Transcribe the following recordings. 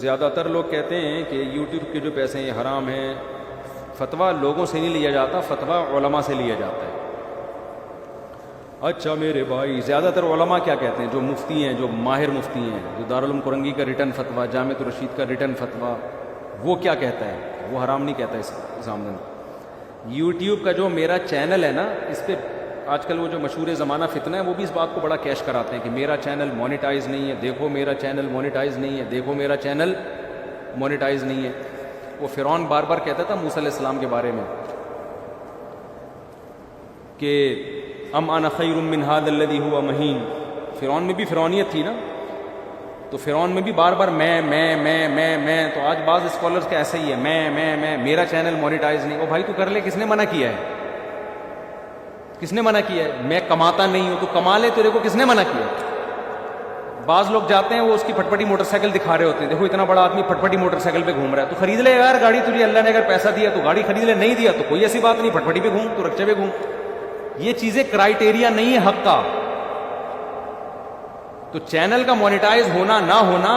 زیادہ تر لوگ کہتے ہیں کہ یوٹیوب کے جو پیسے ہیں یہ حرام ہیں. فتویٰ لوگوں سے نہیں لیا جاتا، فتویٰ علماء سے لیا جاتا ہے. اچھا میرے بھائی، زیادہ تر علماء کیا کہتے ہیں؟ جو مفتی ہیں، جو ماہر مفتی ہیں، جو دارالعلوم کرنگی کا ریٹن فتویٰ، جامعۃ الرشید کا ریٹن فتویٰ، وہ کیا کہتا ہے؟ وہ حرام نہیں کہتا اس ضامن. یوٹیوب کا جو میرا چینل ہے نا، اس پہ آج کل وہ جو مشہور زمانہ فتنہ ہے، وہ بھی اس بات کو بڑا کیش کراتے ہیں کہ میرا چینل مونیٹائز نہیں ہے، دیکھو میرا چینل مونیٹائز نہیں ہے، دیکھو میرا چینل مونیٹائز نہیں ہے. وہ فرعون بار بار کہتا تھا موسیٰ علیہ السلام کے بارے میں کہ ام انا خیر من ھذا الذی هو مہین. فرعون میں بھی فرعونیت تھی نا، تو فرعون میں بھی بار بار میں. تو آج بعض اسکالرز کا ایسا ہی ہے، میں میرا چینل مونیٹائز نہیں. وہ بھائی تو کر لے، کس نے منع کیا ہے؟ کس نے منع کیا ہے؟ میں کماتا نہیں ہوں تو کما لے، تیرے کو کس نے منع کیا؟ بعض لوگ جاتے ہیں، وہ اس کی پھٹ پٹی موٹر سائیکل دکھا رہے ہوتے ہیں، دیکھو اتنا بڑا آدمی پھٹ پٹی موٹر سائیکل پہ گھوم رہا ہے، تو خرید لے یار گاڑی، تجھے اللہ نے اگر پیسہ دیا تو گاڑی خرید لے، نہیں دیا تو کوئی ایسی بات نہیں، پھٹ پٹی پہ گھوم، تو رکشے پہ گھوم. یہ چیزیں کرائیٹیریا نہیں ہے حق کا. تو چینل کا مونیٹائز ہونا نہ ہونا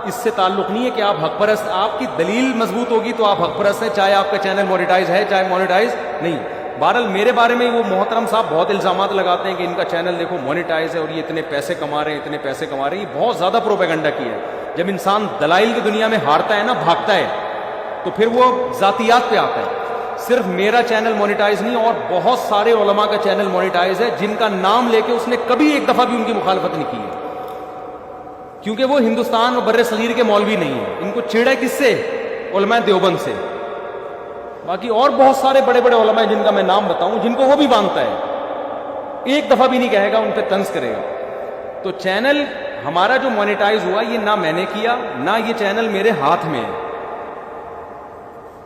اس سے تعلق نہیں ہے کہ آپ حق پرست. آپ کی دلیل مضبوط ہوگی تو آپ حق پرست ہیں، چاہے آپ کا چینل مونیٹائز ہے چاہے مونیٹائز نہیں. بہرحال میرے بارے میں وہ محترم صاحب بہت الزامات لگاتے ہیں کہ ان کا چینل دیکھو مونیٹائز ہے اور یہ اتنے پیسے کما رہے ہیں، اتنے پیسے کما رہے ہیں. یہ بہت زیادہ پروپیگنڈا کیا ہے. جب انسان دلائل کی دنیا میں ہارتا ہے نا، بھاگتا ہے، تو پھر وہ ذاتیات پہ آتا ہے. صرف میرا چینل مونیٹائز نہیں، اور بہت سارے علماء کا چینل مونیٹائز ہے جن کا نام لے کے اس نے کبھی ایک دفعہ بھی ان کی مخالفت نہیں کی ہے، کیونکہ وہ ہندوستان اور بر صغیر کے مولوی نہیں ہیں. ان کو چھیڑا کس سے؟ علماء دیوبند سے. باقی اور بہت سارے بڑے بڑے علماء جن کا میں نام بتاؤں، جن کو وہ بھی مانگتا ہے، ایک دفعہ بھی نہیں کہے گا، ان پہ طنز کرے گا. تو چینل ہمارا جو مونیٹائز ہوا، یہ نہ میں نے کیا، نہ یہ چینل میرے ہاتھ میں ہے.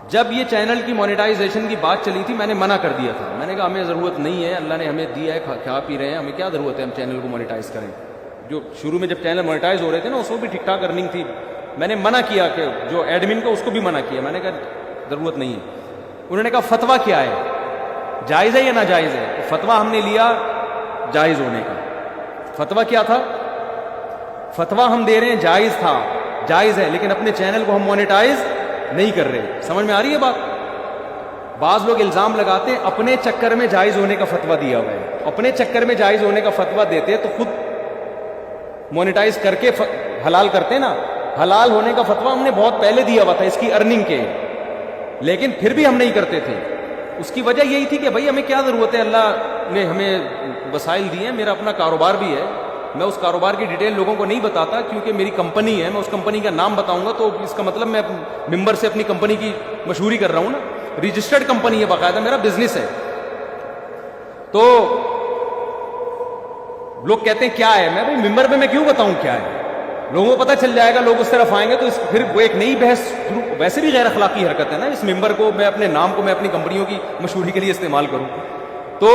جب یہ چینل کی مونیٹائزیشن کی بات چلی تھی، میں نے منع کر دیا تھا. میں نے کہا ہمیں ضرورت نہیں ہے، اللہ نے ہمیں دیا ہے، کھا پی رہے ہیں، ہمیں کیا ضرورت ہے ہم چینل کو مونیٹائز کریں. جو شروع میں جب چینل مونیٹائز ہو رہے تھے نا، اس کو بھی ٹھیک ٹھاک ارننگ تھی. میں نے منع کیا کہ جو ایڈمن کا، اس کو بھی منع کیا. میں نے کہا ضرورت نہیں ہے. انہوں نے کہا فتویٰ کیا ہے، جائز ہے یا ناجائز ہے؟ فتویٰ ہم نے لیا جائز ہونے کا. فتویٰ کیا تھا؟ فتویٰ ہم دے رہے ہیں جائز تھا، جائز ہے، لیکن اپنے چینل کو ہم مونیٹائز نہیں کر رہے. سمجھ میں آ رہی ہے بات؟ بعض لوگ الزام لگاتے ہیں اپنے چکر میں جائز ہونے کا فتویٰ دیا ہوا ہے. اپنے چکر میں جائز ہونے کا فتویٰ دیتے تو خود مونیٹائز کر کے حلال کرتے نا. حلال ہونے کا فتویٰ ہم نے بہت پہلے دیا ہوا تھا اس کی ارننگ کے، لیکن پھر بھی ہم نہیں کرتے تھے. اس کی وجہ یہی تھی کہ بھائی ہمیں کیا ضرورت ہے، اللہ نے ہمیں وسائل دیے ہیں، میرا اپنا کاروبار بھی ہے. میں اس کاروبار کی ڈیٹیل لوگوں کو نہیں بتاتا کیونکہ میری کمپنی ہے. میں اس کمپنی کا نام بتاؤں گا تو اس کا مطلب میں ممبر سے اپنی کمپنی کی مشہوری کر رہا ہوں نا. رجسٹرڈ کمپنی ہے، باقاعدہ میرا بزنس ہے. تو لوگ کہتے ہیں کیا ہے، میں بھائی ممبر میں کیوں بتاؤں کیا ہے، لوگوں کو پتہ چل جائے گا، لوگ اس طرف آئیں گے تو پھر وہ ایک نئی بحث. ویسے بھی غیر اخلاقی حرکت ہے نا اس ممبر کو میں اپنے نام کو میں اپنی کمپنیوں کی مشہوری کے لیے استعمال کروں. تو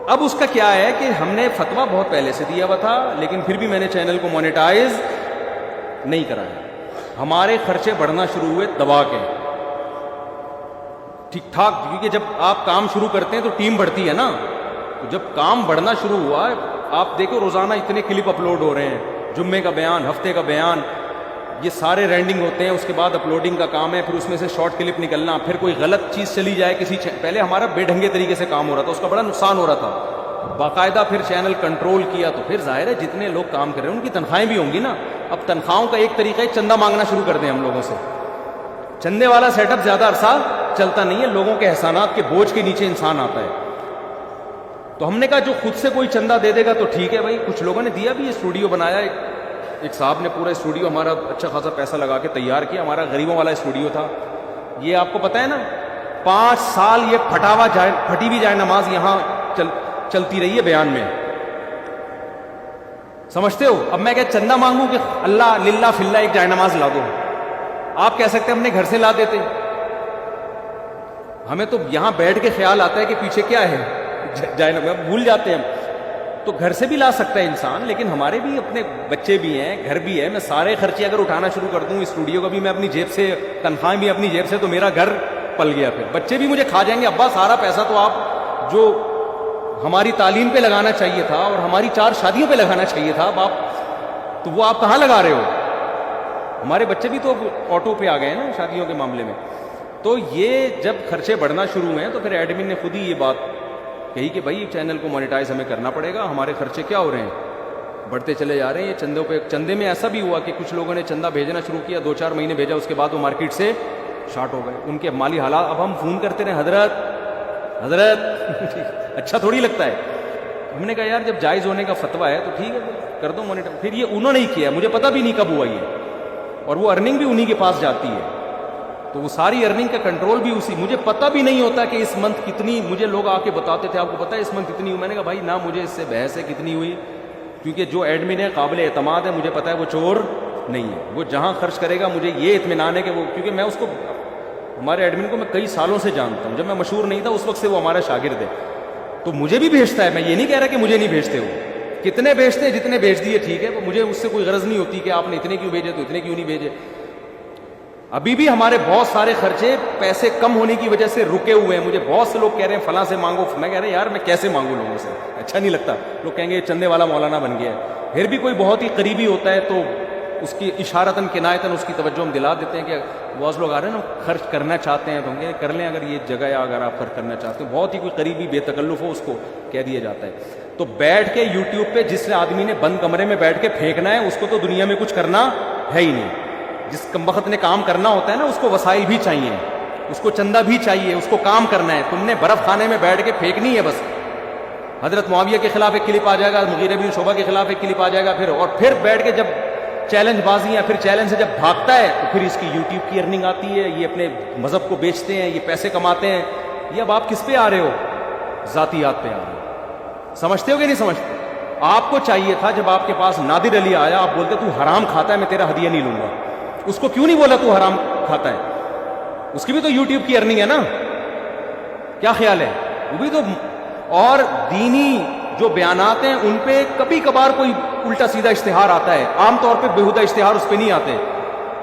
اب اس کا کیا ہے کہ ہم نے فتویٰ بہت پہلے سے دیا ہوا تھا، لیکن پھر بھی میں نے چینل کو مونیٹائز نہیں کرایا. ہمارے خرچے بڑھنا شروع ہوئے دبا کے، ٹھیک ٹھاک، کیونکہ جب آپ کام شروع کرتے ہیں تو ٹیم بڑھتی ہے نا. تو جب کام بڑھنا شروع ہوا، آپ دیکھو روزانہ اتنے کلپ اپلوڈ ہو رہے ہیں، جمعے کا بیان، ہفتے کا بیان، یہ سارے رینڈنگ ہوتے ہیں. اس کے بعد اپلوڈنگ کا کام ہے، پھر اس میں سے شارٹ کلپ نکلنا، پھر کوئی غلط چیز چلی جائے پہلے ہمارا بے ڈھنگے طریقے سے کام ہو رہا تھا، اس کا بڑا نقصان ہو رہا تھا. باقاعدہ پھر چینل کنٹرول کیا تو پھر ظاہر ہے جتنے لوگ کام کر رہے ہیں ان کی تنخواہیں بھی ہوں گی نا. اب تنخواہوں کا ایک طریقہ ہے چندہ مانگنا شروع کر دیں ہم لوگوں سے. چندے والا سیٹ اپ زیادہ عرصہ چلتا نہیں ہے، لوگوں کے احسانات کے بوجھ کے نیچے انسان آتا ہے. تو ہم نے کہا جو خود سے کوئی چندہ دے دے گا تو ٹھیک ہے بھائی. کچھ لوگوں نے دیا بھی، اسٹوڈیو بنایا، ایک صاحب نے پورا اسٹوڈیو ہمارا اچھا خاصا پیسہ لگا کے تیار کیا. ہمارا غریبوں والا اسٹوڈیو تھا. یہ آپ کو پتہ ہے نا 5 سال یہ پھٹی بھی جائے نماز یہاں چلتی رہی ہے بیان میں. سمجھتے ہو؟ اب میں کیا چندہ مانگوں کہ اللہ للہ فی اللہ ایک جائے نماز لا دو؟ آپ کہہ سکتے ہیں ہم نے گھر سے لا دیتے. ہمیں تو یہاں بیٹھ کے خیال آتا ہے کہ پیچھے کیا ہے، جائے نماز بھول جاتے ہیں ہم. تو گھر سے بھی لا سکتا ہے انسان، لیکن ہمارے بھی اپنے بچے بھی ہیں، گھر بھی ہے. میں سارے خرچے اگر اٹھانا شروع کر دوں، اسٹوڈیو کا بھی میں اپنی جیب سے، تنخواہیں بھی اپنی جیب سے، تو میرا گھر پل گیا. پھر بچے بھی مجھے کھا جائیں گے, ابا سارا پیسہ تو آپ جو ہماری تعلیم پہ لگانا چاہیے تھا اور ہماری 4 شادیوں پہ لگانا چاہیے تھا, اب آپ تو وہ آپ کہاں لگا رہے ہو. ہمارے بچے بھی تو آٹو پہ آ گئے ہیں نا شادیوں کے معاملے میں. تو یہ جب خرچے بڑھنا شروع ہوئے ہیں تو پھر ایڈمن نے خود ہی یہ بات کہی کہ بھائی چینل کو مانیٹائز ہمیں کرنا پڑے گا, ہمارے خرچے کیا ہو رہے ہیں, بڑھتے چلے جا رہے ہیں. یہ چندوں پہ, چندے میں ایسا بھی ہوا کہ کچھ لوگوں نے چندہ بھیجنا شروع کیا, 2-4 مہینے بھیجا, اس کے بعد وہ مارکیٹ سے شارٹ ہو گئے, ان کے مالی حالات. اب ہم فون کرتے رہے, حضرت اچھا تھوڑی لگتا ہے. ہم نے کہا یار جب جائز ہونے کا فتویٰ ہے تو ٹھیک ہے کر دو مانیٹائز. پھر یہ انہوں نے ہی کیا, مجھے پتہ بھی نہیں کب ہوا یہ, اور وہ ارننگ بھی انہی کے پاس جاتی ہے, تو وہ ساری ارننگ کا کنٹرول بھی اسی. مجھے پتہ بھی نہیں ہوتا کہ اس منتھ کتنی, مجھے لوگ آ کے بتاتے تھے آپ کو پتہ ہے اس منتھ کتنی ہوئی. میں نے کہا بھائی نہ مجھے اس سے بحث ہے کتنی ہوئی, کیونکہ جو ایڈمن ہے قابل اعتماد ہے, مجھے پتہ ہے وہ چور نہیں ہے. وہ جہاں خرچ کرے گا مجھے یہ اطمینان ہے کہ وہ, کیونکہ میں اس کو, ہمارے ایڈمن کو میں کئی سالوں سے جانتا ہوں, جب میں مشہور نہیں تھا اس وقت سے وہ ہمارا شاگرد ہے, تو مجھے بھی بھیجتا ہے. میں یہ نہیں کہہ رہا کہ مجھے نہیں بھیجتے, وہ کتنے بھیجتے ہیں, جتنے بھیج دیے ٹھیک ہے, مجھے اس سے کوئی غرض نہیں ہوتی کہ آپ نے اتنے کیوں بھیجے تو اتنے کیوں نہیں بھیجے. ابھی بھی ہمارے بہت سارے خرچے پیسے کم ہونے کی وجہ سے رکے ہوئے ہیں. مجھے بہت سے لوگ کہہ رہے ہیں فلاں سے مانگو, میں کہہ رہا یار میں کیسے مانگوں لوگوں سے, اچھا نہیں لگتا. لوگ کہیں گے چندے والا مولانا بن گیا ہے. پھر بھی کوئی بہت ہی قریبی ہوتا ہے تو اس کی اشارتاً کنایتاً اس کی توجہ ہم دلا دیتے ہیں کہ بہت لوگ آ رہے ہیں نا خرچ کرنا چاہتے ہیں, تو ہم کر لیں اگر یہ جگہ ہے, اگر آپ خرچ کرنا چاہتے ہیں. بہت ہی کوئی قریبی بے تکلف ہو اس کو کہہ دیا جاتا ہے. تو بیٹھ کے یوٹیوب پہ جس آدمی نے بند کمرے میں بیٹھ کے پھینکنا ہے اس کو تو دنیا میں کچھ کرنا ہے ہی نہیں. جس کمبخت نے کام کرنا ہوتا ہے نا اس کو وسائل بھی چاہیے, اس کو چندہ بھی چاہیے, اس کو کام کرنا ہے. تم نے برف خانے میں بیٹھ کے پھینکنی ہے بس. حضرت معاویہ کے خلاف ایک کلپ آ جائے گا, مغیرہ بن شعبہ کے خلاف ایک کلپ آ جائے گا, پھر بیٹھ کے جب چیلنج بازی ہیں, پھر چیلنج سے جب بھاگتا ہے تو پھر اس کی یوٹیوب کی ارننگ آتی ہے, یہ اپنے مذہب کو بیچتے ہیں, یہ پیسے کماتے ہیں. یہ اب آپ کس پہ آ رہے ہو, ذاتیات پہ آ رہے ہو. سمجھتے ہو کہ نہیں سمجھتے؟ آپ کو چاہیے تھا جب آپ کے پاس نادر علی آیا, آپ بولتے تو حرام کھاتا ہے, میں تیرا ہدیہ نہیں لوں گا. اس کو کیوں نہیں بولا تو حرام کھاتا ہے؟ اس کی بھی تو یوٹیوب کی ارننگ ہے نا, کیا خیال ہے؟ وہ بھی تو. اور دینی جو بیانات ہیں ان پہ کبھی کبھار کوئی الٹا سیدھا اشتہار آتا ہے, عام طور پہ بےہودہ اشتہار اس پہ نہیں آتے,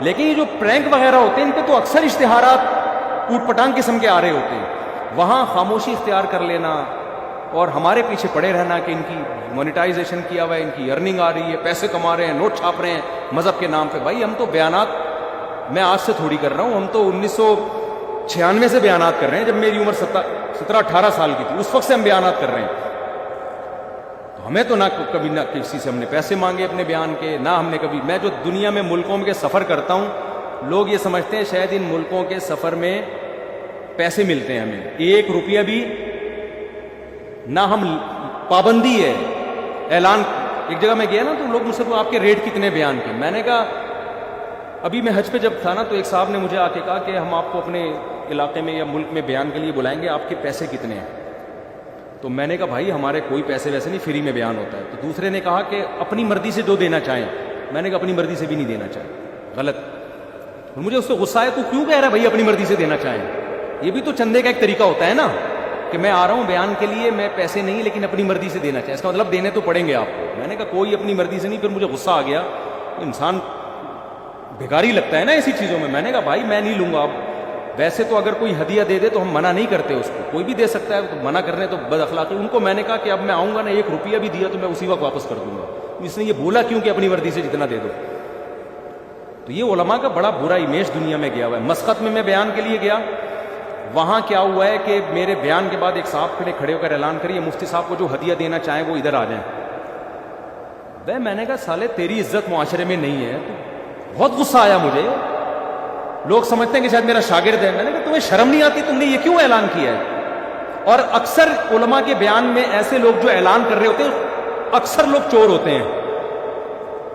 لیکن یہ جو پرینک وغیرہ ہوتے ہیں ان پہ تو اکثر اشتہارات اوٹ پٹانگ قسم کے آ رہے ہوتے ہیں. وہاں خاموشی اختیار کر لینا اور ہمارے پیچھے پڑے رہنا کہ ان کی مونیٹائزیشن کیا ہوا ہے, ان کی ارننگ آ رہی ہے, پیسے کما رہے ہیں, نوٹ چھاپ رہے ہیں مذہب کے نام پہ. بھائی ہم تو بیانات, میں آج سے تھوڑی کر رہا ہوں, ہم تو 1996 سے بیانات کر رہے ہیں, جب میری عمر 17-18 سال کی تھی, اس وقت سے ہم بیانات کر رہے ہیں. تو ہمیں تو نہ کبھی نہ کسی سے ہم نے پیسے مانگے اپنے بیان کے, نہ ہم نے کبھی. میں جو دنیا میں ملکوں کے سفر کرتا ہوں, لوگ یہ سمجھتے ہیں شاید ان ملکوں کے سفر میں پیسے ملتے ہیں, ہمیں 1 روپیہ بھی نہ. ہم پابندی ہے اعلان. ایک جگہ میں گیا نا تو لوگ مجھ سے آپ کے ریٹ کتنے بیان کے. میں نے کہا ابھی میں حج پہ جب تھا نا تو ایک صاحب نے مجھے آ کے کہا کہ ہم آپ کو اپنے علاقے میں یا ملک میں بیان کے لیے بلائیں گے, آپ کے پیسے کتنے ہیں؟ تو میں نے کہا بھائی ہمارے کوئی پیسے ویسے نہیں, فری میں بیان ہوتا ہے. تو دوسرے نے کہا کہ اپنی مرضی سے جو دینا چاہیں. میں نے کہا اپنی مرضی سے بھی نہیں دینا چاہیں, غلط. مجھے اس سے غصہ ہے, تو کیوں کہہ رہا ہے بھائی اپنی مرضی سے دینا چاہیں؟ یہ بھی تو چندے کا ایک طریقہ ہوتا ہے نا, کہ میں آ رہا ہوں بیان کے لیے, میں پیسے نہیں لیکن اپنی مرضی سے دینا چاہیں, اس کا مطلب دینے تو پڑیں گے آپ کو. میں نے کہا کوئی اپنی مرضی سے نہیں. پھر مجھے غصہ آ گیا, انسان بھیکاری لگتا ہے نا ایسی چیزوں میں. میں نے کہا بھائی میں نہیں لوں گا. اب ویسے تو اگر کوئی ہدیہ دے دے تو ہم منع نہیں کرتے اس کو, کوئی بھی دے سکتا ہے, تو منع کرنے تو بد اخلاقی. ان کو میں نے کہا کہ اب میں آؤں گا نا, 1 روپیہ بھی دیا تو میں اسی وقت واپس کر دوں گا. اس نے یہ بولا کیوں کہ اپنی مرضی سے جتنا دے دو. تو یہ علماء کا بڑا برا امیج دنیا میں گیا ہوا ہے. مسقط میں بیان کے لیے گیا, وہاں کیا ہوا ہے کہ میرے بیان کے بعد ایک صاحب کھڑے ہو کر اعلان کریے مفتی صاحب کو جو ہدیہ دینا چاہیں وہ ادھر آ جائیں. میں نے کہا سالے تیری عزت معاشرے میں نہیں ہے. بہت غصہ آیا مجھے. لوگ سمجھتے ہیں کہ شاید میرا شاگرد ہے. میں نے کہا تمہیں شرم نہیں آتی, تم نے یہ کیوں اعلان کیا ہے؟ اور اکثر علماء کے بیان میں ایسے لوگ جو اعلان کر رہے ہوتے ہیں اکثر لوگ چور ہوتے ہیں.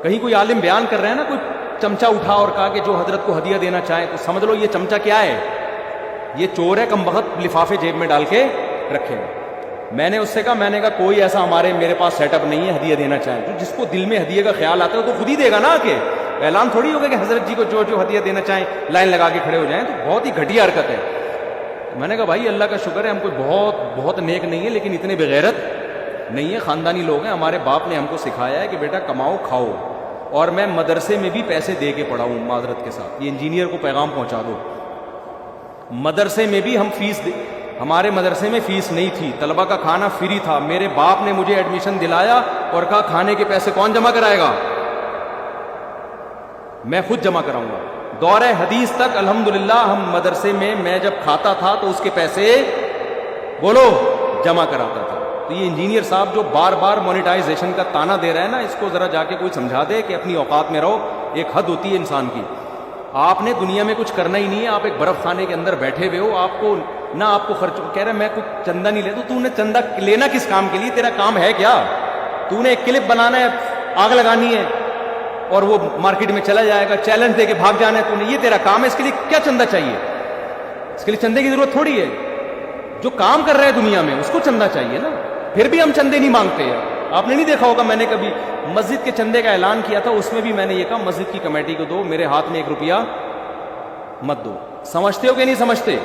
کہیں کوئی عالم بیان کر رہے ہیں نا, کوئی چمچہ اٹھا اور کہا کہ جو حضرت کو ہدیہ دینا چاہیں, تو سمجھ لو یہ چمچہ کیا ہے, یہ چور ہے, کمبخت لفافے جیب میں ڈال کے رکھے. میں نے اس سے کہا, میں نے کہا کوئی ایسا میرے پاس سیٹ اپ نہیں ہے ہدیہ دینا چاہیں. تو جس کو دل میں ہدیہ کا خیال آتا ہے تو خود ہی دے گا نا, کہ اعلان تھوڑی ہوگا کہ حضرت جی کو جو جو ہدیہ دینا چاہیں لائن لگا کے کھڑے ہو جائیں. تو بہت ہی گھٹیا حرکت ہے. میں نے کہا بھائی اللہ کا شکر ہے ہم کوئی بہت نیک نہیں ہے, لیکن اتنے بغیرت نہیں ہے, خاندانی لوگ ہیں. ہمارے باپ نے ہم کو سکھایا ہے کہ بیٹا کماؤ کھاؤ. اور میں مدرسے میں بھی پیسے دے کے پڑھاؤں معذرت کے ساتھ. یہ انجینئر کو پیغام پہنچا دو. مدرسے میں بھی ہم فیس ہمارے مدرسے میں فیس نہیں تھی, طلبہ کا کھانا فری تھا. میرے باپ نے مجھے ایڈمیشن دلایا اور کہا کھانے کے پیسے کون جمع کرائے گا؟ میں خود جمع کراؤں گا. دور حدیث تک الحمدللہ ہم مدرسے میں جب کھاتا تھا تو اس کے پیسے بولو جمع کراتا تھا. تو یہ انجینئر صاحب جو بار بار مونیٹائزیشن کا تانا دے رہا ہے نا, اس کو ذرا جا کے کوئی سمجھا دے کہ اپنی اوقات میں رہو. ایک حد ہوتی ہے انسان کی. آپ نے دنیا میں کچھ کرنا ہی نہیں ہے, آپ ایک برف خانے کے اندر بیٹھے ہوئے ہو, آپ کو نہ آپ کو خرچ کہہ رہے میں کچھ چندہ نہیں لیتا. تو نے چندہ لینا کس کام کے لیے؟ تیرا کام ہے کیا؟ تو نے ایک کلپ بنانا ہے, آگ لگانی ہے اور وہ مارکیٹ میں چلا جائے گا, چیلنج دے کے بھاگ جانا ہے. تو نے یہ تیرا کام ہے, اس کے لیے کیا چندہ چاہیے؟ اس کے لیے چندے کی ضرورت تھوڑی ہے. جو کام کر رہا ہے دنیا میں اس کو چندہ چاہیے نا. پھر بھی ہم چندے نہیں مانگتے ہیں. آپ نے نہیں دیکھا ہوگا, میں نے کبھی مسجد کے چندے کا اعلان کیا تھا, اس میں بھی میں نے یہ کہا مسجد کی کمیٹی کو دو, میرے ہاتھ میں 1 روپیہ مت دو. سمجھتے ہو کہ نہیں سمجھتے؟